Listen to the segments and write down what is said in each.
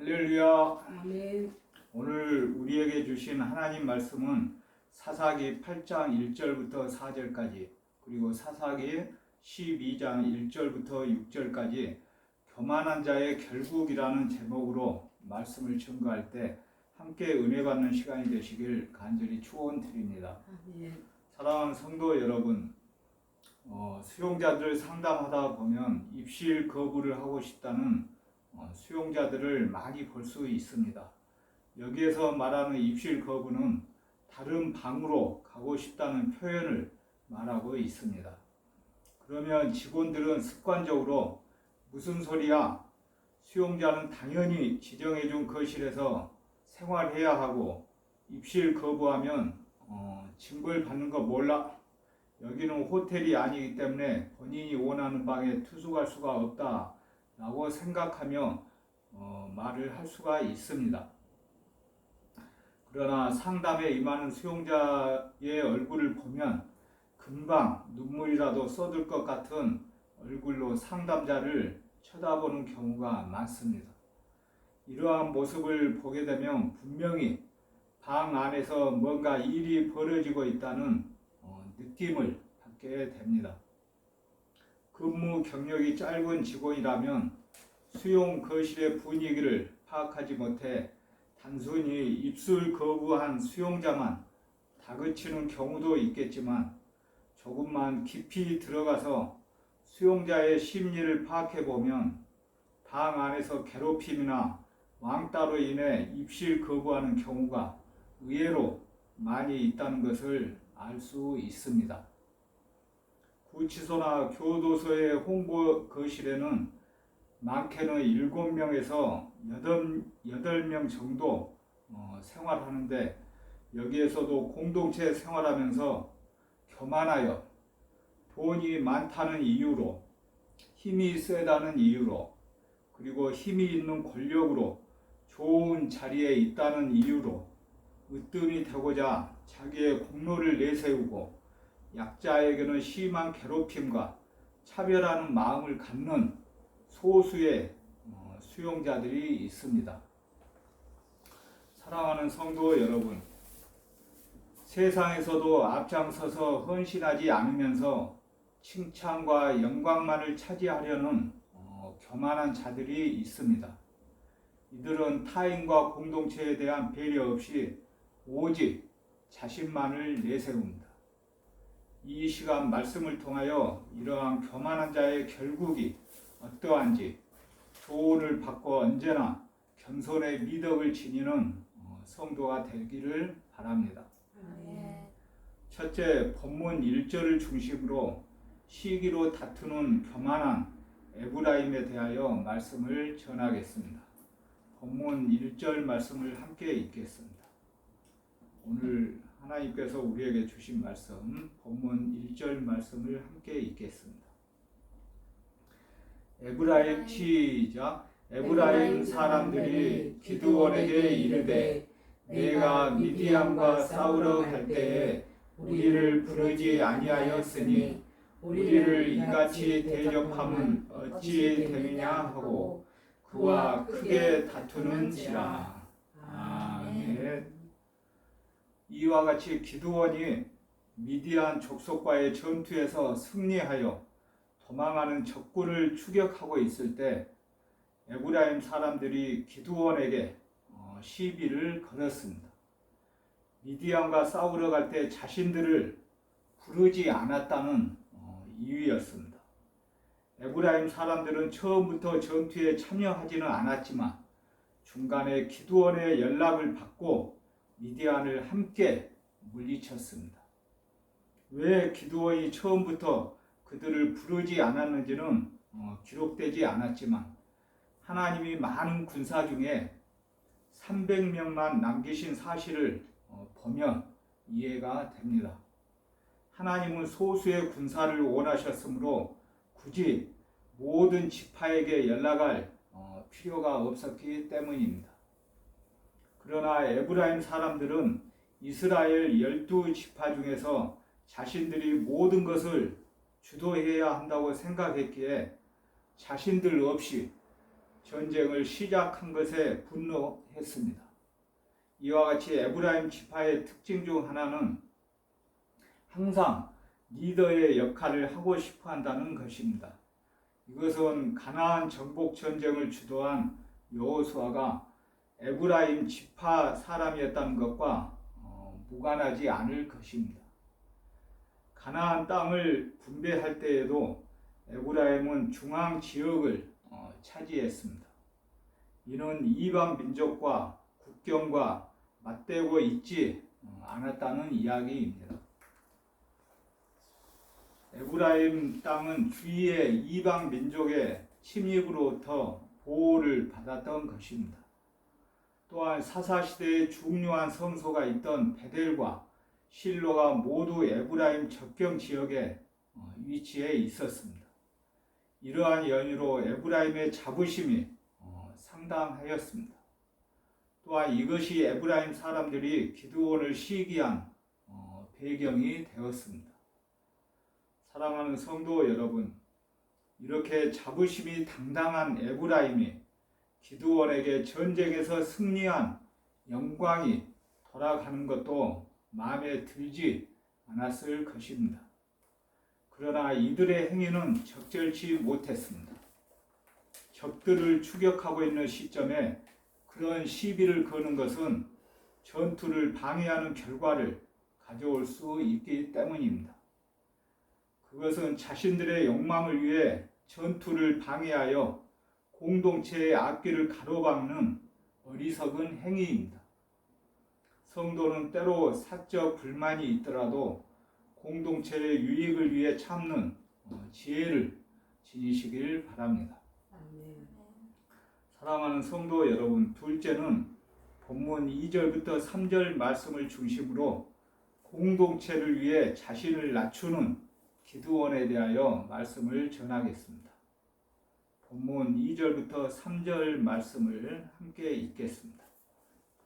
할렐루야. 아멘. 오늘 우리에게 주신 하나님 말씀은 사사기 8장 1절부터 4절까지 그리고 사사기 12장 1절부터 6절까지 교만한 자의 결국이라는 제목으로 말씀을 증거할 때 함께 은혜 받는 시간이 되시길 간절히 축원드립니다. 아멘. 사랑하는 성도 여러분, 수용자들 상담하다 보면 입실 거부를 하고 싶다는 수용자들을 많이 볼 수 있습니다. 여기에서 말하는 입실 거부는 다른 방으로 가고 싶다는 표현을 말하고 있습니다. 그러면 직원들은 습관적으로 무슨 소리야? 수용자는 당연히 지정해준 거실에서 생활해야 하고 입실 거부하면 징벌 받는 거 몰라? 여기는 호텔이 아니기 때문에 본인이 원하는 방에 투숙할 수가 없다 라고 생각하며 말을 할 수가 있습니다. 그러나 상담에 임하는 수용자의 얼굴을 보면 금방 눈물이라도 쏟을 것 같은 얼굴로 상담자를 쳐다보는 경우가 많습니다. 이러한 모습을 보게 되면 분명히 방 안에서 뭔가 일이 벌어지고 있다는 느낌을 받게 됩니다. 근무 경력이 짧은 직원이라면 수용 거실의 분위기를 파악하지 못해 단순히 입술 거부한 수용자만 다그치는 경우도 있겠지만 조금만 깊이 들어가서 수용자의 심리를 파악해 보면 방 안에서 괴롭힘이나 왕따로 인해 입실 거부하는 경우가 의외로 많이 있다는 것을 알 수 있습니다. 구치소나 교도소의 홍보 거실에는 많게는 7명에서 8명 정도 생활하는데 여기에서도 공동체 생활하면서 교만하여 돈이 많다는 이유로 힘이 세다는 이유로 그리고 힘이 있는 권력으로 좋은 자리에 있다는 이유로 으뜸이 되고자 자기의 공로를 내세우고 약자에게는 심한 괴롭힘과 차별하는 마음을 갖는 소수의 수용자들이 있습니다. 사랑하는 성도 여러분, 세상에서도 앞장서서 헌신하지 않으면서 칭찬과 영광만을 차지하려는 교만한 자들이 있습니다. 이들은 타인과 공동체에 대한 배려 없이 오직 자신만을 내세웁니다. 이 시간 말씀을 통하여 이러한 교만한 자의 결국이 어떠한지 조언을 받고 언제나 겸손의 미덕을 지니는 성도가 되기를 바랍니다. 첫째, 본문 1절을 중심으로 시기로 다투는 교만한 에브라임에 대하여 말씀을 전하겠습니다. 본문 1절 말씀을 함께 읽겠습니다. 오늘 하나님께서 우리에게 주신 말씀, 본문 1절 말씀을 함께 읽겠습니다. 에브라임 시작. 에브라임 사람들이 기드온에게 이르되 내가 미디안과 싸우러 갈 때에 우리를 부르지 아니하였으니 우리를 이같이 대적함은 어찌 되느냐 하고 그와 크게 다투는지라. 아멘. 이와 같이 기드온이 미디안 족속과의 전투에서 승리하여 도망하는 적군을 추격하고 있을 때 에브라임 사람들이 기드온에게 시비를 걸었습니다. 미디안과 싸우러 갈 때 자신들을 부르지 않았다는 이유였습니다. 에브라임 사람들은 처음부터 전투에 참여하지는 않았지만 중간에 기드온의 연락을 받고 미디안을 함께 물리쳤습니다. 왜 기드온이 처음부터 그들을 부르지 않았는지는 기록되지 않았지만 하나님이 많은 군사 중에 300명만 남기신 사실을 보면 이해가 됩니다. 하나님은 소수의 군사를 원하셨으므로 굳이 모든 지파에게 연락할 필요가 없었기 때문입니다. 그러나 에브라임 사람들은 이스라엘 12지파 중에서 자신들이 모든 것을 주도해야 한다고 생각했기에 자신들 없이 전쟁을 시작한 것에 분노했습니다. 이와 같이 에브라임 지파의 특징 중 하나는 항상 리더의 역할을 하고 싶어 한다는 것입니다. 이것은 가나안 정복 전쟁을 주도한 여호수아가 에브라임 지파 사람이었다는 것과 무관하지 않을 것입니다. 가나안 땅을 분배할 때에도 에브라임은 중앙 지역을 차지했습니다. 이는 이방 민족과 국경과 맞대고 있지 않았다는 이야기입니다. 에브라임 땅은 주위의 이방 민족의 침입으로부터 보호를 받았던 것입니다. 또한 사사시대에 중요한 성소가 있던 베델과 실로가 모두 에브라임 접경 지역에 위치해 있었습니다. 이러한 연유로 에브라임의 자부심이 상당하였습니다. 또한 이것이 에브라임 사람들이 기드온을 시기한 배경이 되었습니다. 사랑하는 성도 여러분, 이렇게 자부심이 당당한 에브라임이 기드온에게 전쟁에서 승리한 영광이 돌아가는 것도 마음에 들지 않았을 것입니다. 그러나 이들의 행위는 적절치 못했습니다. 적들을 추격하고 있는 시점에 그런 시비를 거는 것은 전투를 방해하는 결과를 가져올 수 있기 때문입니다. 그것은 자신들의 욕망을 위해 전투를 방해하여 공동체의 앞길을 가로막는 어리석은 행위입니다. 성도는 때로 사적 불만이 있더라도 공동체의 유익을 위해 참는 지혜를 지니시길 바랍니다. 사랑하는 성도 여러분, 둘째는 본문 2절부터 3절 말씀을 중심으로 공동체를 위해 자신을 낮추는 기드온에 대하여 말씀을 전하겠습니다. 본문 2절부터 3절 말씀을 함께 읽겠습니다.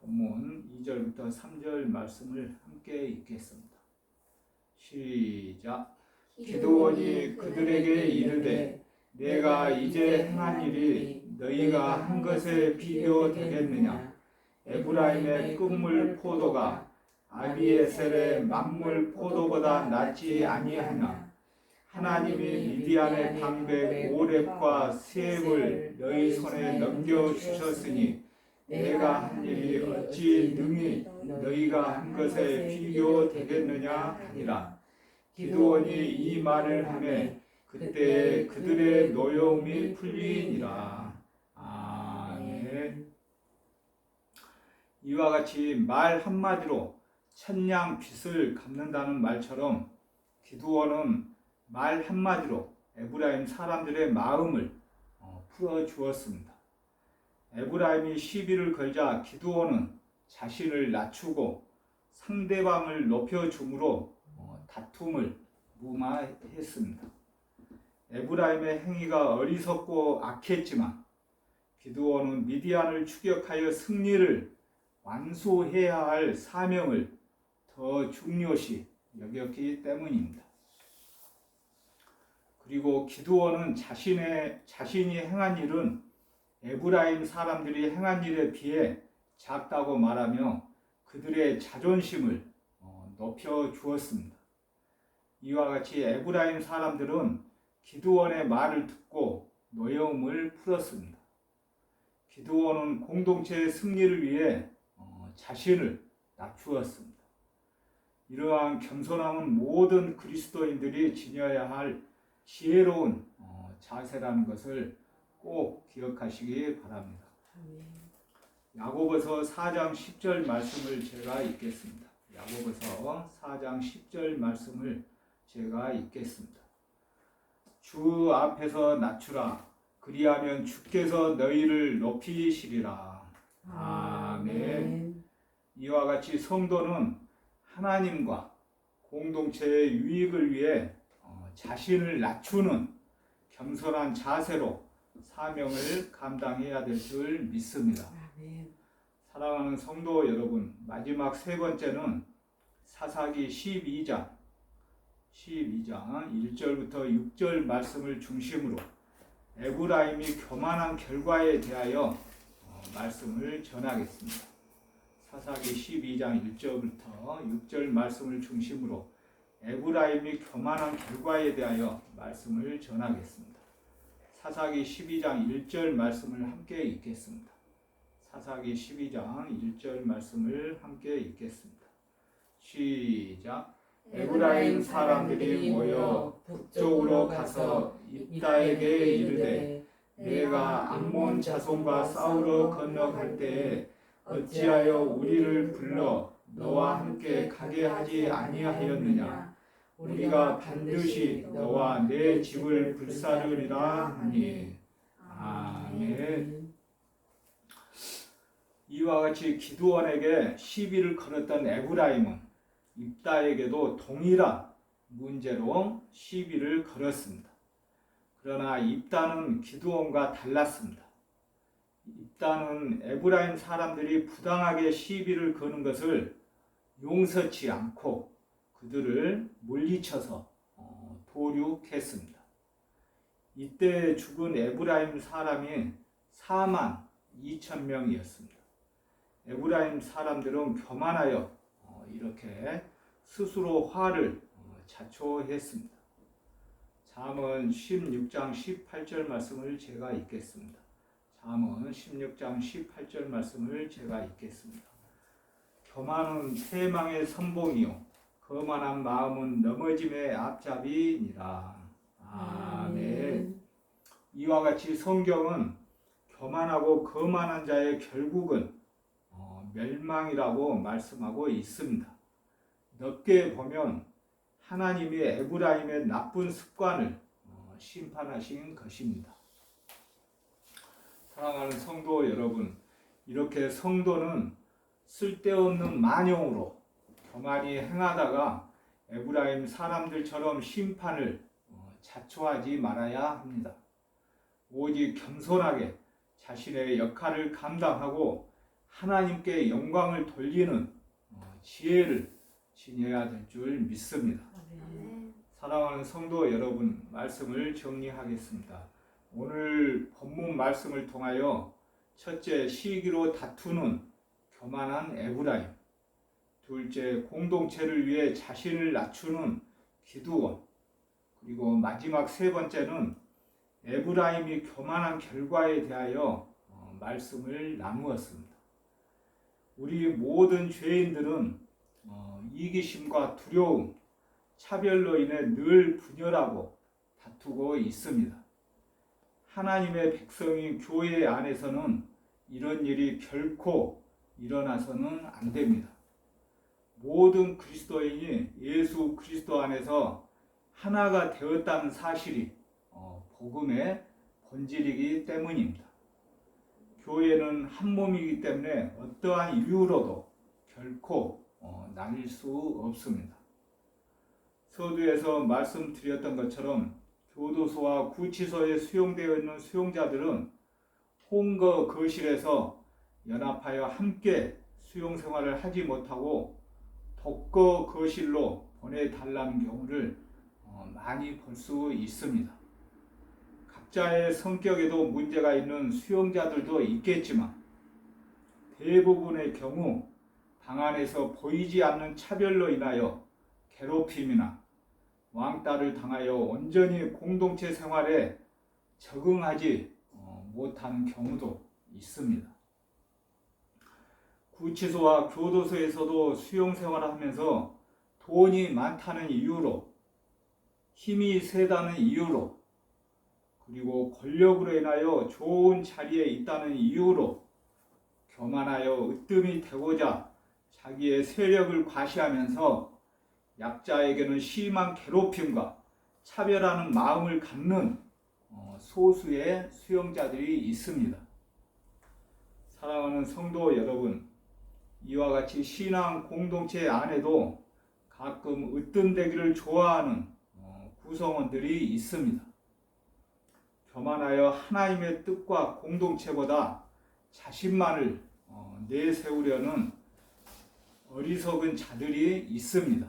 본문 2절부터 3절 말씀을 함께 읽겠습니다. 시작. 기드온이 그들에게 이르되 내가 이제 행한 일이 너희가 한 것에 비교되겠느냐? 에브라임의 끝물 포도가 아비에셀의 만물 포도보다 낫지 아니하나? 하나님이 미디안의 방백 오렙과 세heb을 너희 손에 넘겨주셨으니 내가 한 일이 어찌 능히 너희가 한 것에 비교되겠느냐 하니라. 기드온이 이 말을 하매 그때 그들의 노여움이 풀리니라. 아멘. 이와 같이 말 한마디로 천냥 빚을 갚는다는 말처럼 기드온은 말 한마디로 에브라임 사람들의 마음을 풀어주었습니다. 에브라임이 시비를 걸자 기드온은 자신을 낮추고 상대방을 높여줌으로 다툼을 무마했습니다. 에브라임의 행위가 어리석고 악했지만 기드온은 미디안을 추격하여 승리를 완수해야 할 사명을 더 중요시 여겼기 때문입니다. 그리고 기드온은 자신이 행한 일은 에브라임 사람들이 행한 일에 비해 작다고 말하며 그들의 자존심을 높여주었습니다. 이와 같이 에브라임 사람들은 기드온의 말을 듣고 노여움을 풀었습니다. 기드온은 공동체의 승리를 위해 자신을 낮추었습니다. 이러한 겸손함은 모든 그리스도인들이 지녀야 할 지혜로운 자세라는 것을 꼭 기억하시기 바랍니다. 야고보서 4장 10절 말씀을 제가 읽겠습니다. 야고보서 4장 10절 말씀을 제가 읽겠습니다. 주 앞에서 낮추라. 그리하면 주께서 너희를 높이시리라. 아멘. 이와 같이 성도는 하나님과 공동체의 유익을 위해 자신을 낮추는 겸손한 자세로 사명을 감당해야 될 줄 믿습니다. 사랑하는 성도 여러분, 마지막 세 번째는 사사기 12장 1절부터 6절 말씀을 중심으로 에브라임이 교만한 결과에 대하여 말씀을 전하겠습니다. 사사기 12장 1절부터 6절 말씀을 중심으로 에브라임이 교만한 결과에 대하여 말씀을 전하겠습니다. 사사기 12장 1절 말씀을 함께 읽겠습니다. 사사기 12장 1절 말씀을 함께 읽겠습니다. 시작. 에브라임 사람들이 모여 북쪽으로 가서 입다에게 이르되 내가 암몬 자손과 싸우러 건너갈 때에 어찌하여 우리를 불러 너와 함께 가게 하지 아니하였느냐. 우리가 반드시 너와 내 집을 불사르리라 하니. 아멘. 이와 같이 기드온에게 시비를 걸었던 에브라임은 입다에게도 동일한 문제로 시비를 걸었습니다. 그러나 입다는 기드온과 달랐습니다. 입다는 에브라임 사람들이 부당하게 시비를 거는 것을 용서치 않고 그들을 물리쳐서 도륙했습니다. 이때 죽은 에브라임 사람이 4만 2천 명이었습니다. 에브라임 사람들은 교만하여 이렇게 스스로 화를 자초했습니다. 잠언 16장 18절 말씀을 제가 읽겠습니다. 잠언 16장 18절 말씀을 제가 읽겠습니다. 교만은 패망의 선봉이요 거만한 마음은 넘어짐의 앞잡이니라. 아멘. 이와 같이 성경은 교만하고 거만한 자의 결국은 멸망이라고 말씀하고 있습니다. 넓게 보면 하나님이 에브라임의 나쁜 습관을 심판하신 것입니다. 사랑하는 성도 여러분, 이렇게 성도는 쓸데없는 만용으로 교만히 행하다가 에브라임 사람들처럼 심판을 자초하지 말아야 합니다. 오직 겸손하게 자신의 역할을 감당하고 하나님께 영광을 돌리는 지혜를 지녀야 될 줄 믿습니다. 사랑하는 성도 여러분, 말씀을 정리하겠습니다. 오늘 본문 말씀을 통하여 첫째, 시기로 다투는 교만한 에브라임, 둘째, 공동체를 위해 자신을 낮추는 기드온, 그리고 마지막 세 번째는 에브라임이 교만한 결과에 대하여 말씀을 나누었습니다. 우리 모든 죄인들은 이기심과 두려움, 차별로 인해 늘 분열하고 다투고 있습니다. 하나님의 백성이 교회 안에서는 이런 일이 결코 일어나서는 안 됩니다. 모든 그리스도인이 예수 그리스도 안에서 하나가 되었다는 사실이 복음의 본질이기 때문입니다. 교회는 한 몸이기 때문에 어떠한 이유로도 결코 나뉠 수 없습니다. 서두에서 말씀드렸던 것처럼 교도소와 구치소에 수용되어 있는 수용자들은 홍거 거실에서 연합하여 함께 수용 생활을 하지 못하고 독거 거실로 보내달라는 경우를 많이 볼 수 있습니다. 각자의 성격에도 문제가 있는 수용자들도 있겠지만 대부분의 경우 방 안에서 보이지 않는 차별로 인하여 괴롭힘이나 왕따를 당하여 온전히 공동체 생활에 적응하지 못하는 경우도 있습니다. 구치소와 교도소에서도 수용 생활을 하면서 돈이 많다는 이유로, 힘이 세다는 이유로, 그리고 권력으로 인하여 좋은 자리에 있다는 이유로 교만하여 으뜸이 되고자 자기의 세력을 과시하면서 약자에게는 심한 괴롭힘과 차별하는 마음을 갖는 소수의 수용자들이 있습니다. 사랑하는 성도 여러분, 이와 같이 신앙 공동체 안에도 가끔 으뜸되기를 좋아하는 구성원들이 있습니다. 교만하여 하나님의 뜻과 공동체보다 자신만을 내세우려는 어리석은 자들이 있습니다.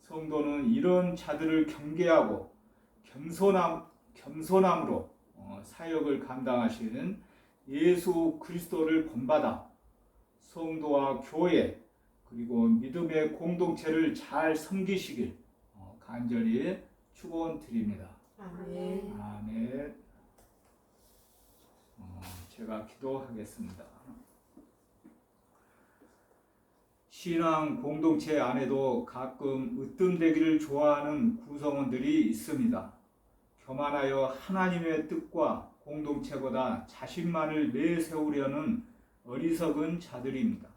성도는 이런 자들을 경계하고 겸손함으로 사역을 감당하시는 예수 그리스도를 본받아 성도와 교회 그리고 믿음의 공동체를 잘 섬기시길 간절히 축원드립니다. 아멘. 아멘. 제가 기도하겠습니다. 신앙 공동체 안에도 가끔 으뜸되기를 좋아하는 구성원들이 있습니다. 교만하여 하나님의 뜻과 공동체보다 자신만을 내세우려는 어리석은 자들입니다.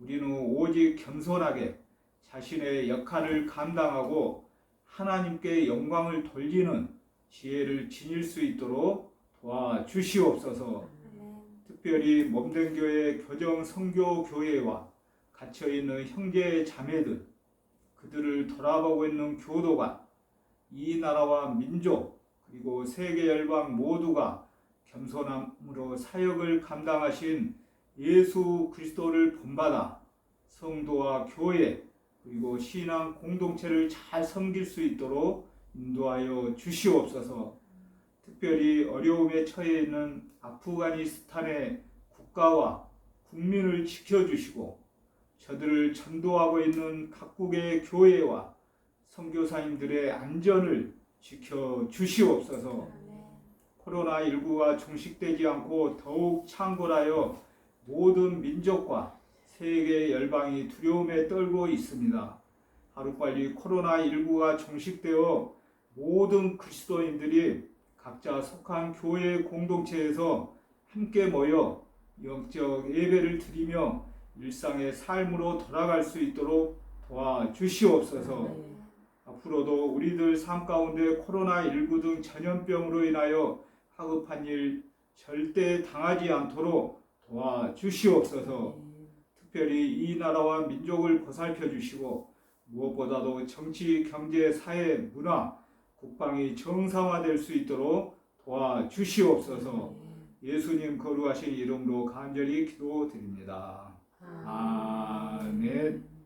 우리는 오직 겸손하게 자신의 역할을 감당하고 하나님께 영광을 돌리는 지혜를 지닐 수 있도록 도와주시옵소서. 특별히 몸된 교회 교정 선교 교회와 갇혀있는 형제 자매들, 그들을 돌아보고 있는 교도관, 이 나라와 민족 그리고 세계 열방 모두가 겸손함으로 사역을 감당하신 예수 그리스도를 본받아 성도와 교회 그리고 신앙 공동체를 잘 섬길 수 있도록 인도하여 주시옵소서. 특별히 어려움에 처해 있는 아프가니스탄의 국가와 국민을 지켜주시고 저들을 전도하고 있는 각국의 교회와 선교사님들의 안전을 지켜주시옵소서. 코로나19가 종식되지 않고 더욱 창궐하여 모든 민족과 세계 열방이 두려움에 떨고 있습니다. 하루빨리 코로나19가 종식되어 모든 그리스도인들이 각자 속한 교회 공동체에서 함께 모여 영적 예배를 드리며 일상의 삶으로 돌아갈 수 있도록 도와주시옵소서. 앞으로도 우리들 삶 가운데 코로나19 등 전염병으로 인하여 하급한 일 절대 당하지 않도록 도와주시옵소서. 특별히 이 나라와 민족을 보살펴 주시고 무엇보다도 정치, 경제, 사회, 문화, 국방이 정상화될 수 있도록 도와주시옵소서. 예수님 거룩하신 이름으로 간절히 기도드립니다. 아멘.